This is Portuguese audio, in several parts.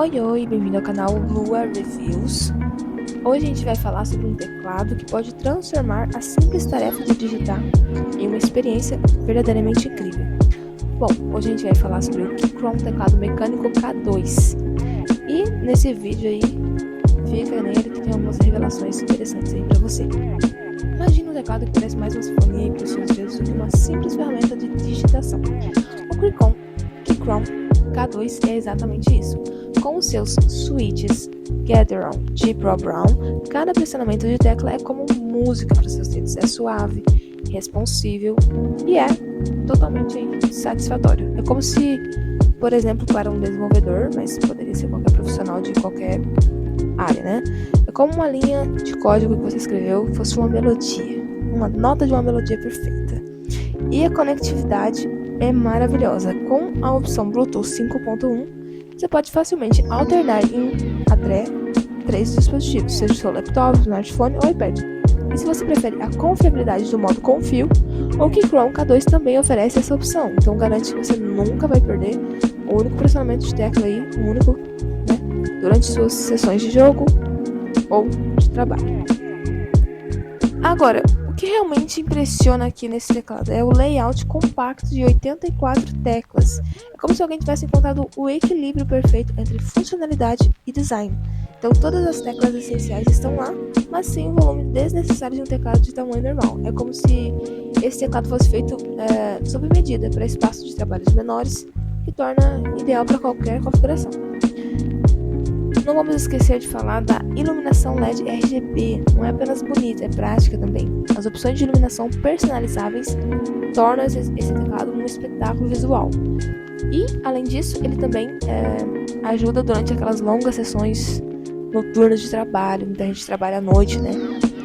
Oi, oi, bem-vindo ao canal Lua Reviews. Hoje a gente vai falar sobre um teclado que pode transformar a simples tarefa de digitar em uma experiência verdadeiramente incrível. Bom, hoje a gente vai falar sobre o Keychron teclado mecânico K2. E nesse vídeo aí, fica nele que tem algumas revelações interessantes aí pra você. Imagina um teclado que parece mais uma sinfonia para os seus dedos do que uma simples ferramenta de digitação. O Keychron K2 é exatamente isso. Com os seus switches Gatheron G Pro Brown, cada pressionamento de tecla é como música para os seus dedos. É suave, responsível e é totalmente satisfatório. É como se, por exemplo, para um desenvolvedor, mas poderia ser qualquer profissional de qualquer área, né? É como uma linha de código que você escreveu fosse uma melodia, uma nota de uma melodia perfeita. E a conectividade é maravilhosa. Com a opção Bluetooth 5.1, você pode facilmente alternar até 3 dispositivos, seja o seu laptop, smartphone ou iPad. E se você prefere a confiabilidade do modo com fio, o Keychron K2 também oferece essa opção. Então garante que você nunca vai perder o único pressionamento de tecla aí, o único, né, durante suas sessões de jogo ou de trabalho. Agora, o que realmente impressiona aqui nesse teclado é o layout compacto de 84 teclas. É como se alguém tivesse encontrado o equilíbrio perfeito entre funcionalidade e design. Então todas as teclas essenciais estão lá, mas sem o volume desnecessário de um teclado de tamanho normal. É como se esse teclado fosse feito sob medida para espaços de trabalhos menores, que torna ideal para qualquer configuração. Não vamos esquecer de falar da iluminação LED RGB. Não é apenas bonita, é prática também. As opções de iluminação personalizáveis tornam esse teclado um espetáculo visual. E, além disso, ele também ajuda durante aquelas longas sessões noturnas de trabalho. Muita gente trabalha à noite, né?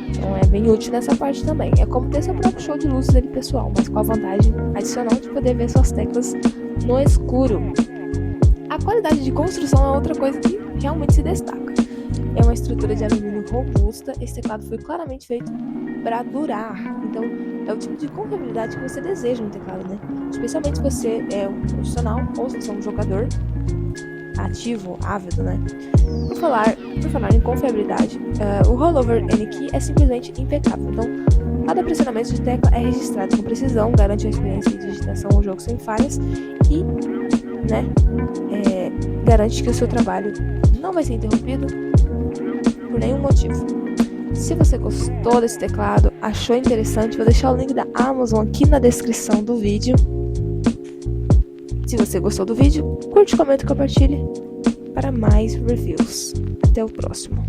Então é bem útil nessa parte também. É como ter seu próprio show de luzes ali pessoal, mas com a vantagem adicional de poder ver suas teclas no escuro. A qualidade de construção é outra coisa que realmente se destaca. É uma estrutura de alumínio robusta. Esse teclado foi claramente feito para durar. Então, é o tipo de confiabilidade que você deseja no teclado, né? Especialmente se você é um profissional ou se você é um jogador ativo, ávido, né? Por falar em confiabilidade, o Rollover N-Key é simplesmente impecável. Então, cada pressionamento de tecla é registrado com precisão, garante uma experiência de digitação ou jogo sem falhas e, garante que o seu trabalho não vai ser interrompido por nenhum motivo. Se você gostou desse teclado, achou interessante, vou deixar o link da Amazon aqui na descrição do vídeo. Se você gostou do vídeo, curte, comenta e compartilhe para mais reviews. Até o próximo.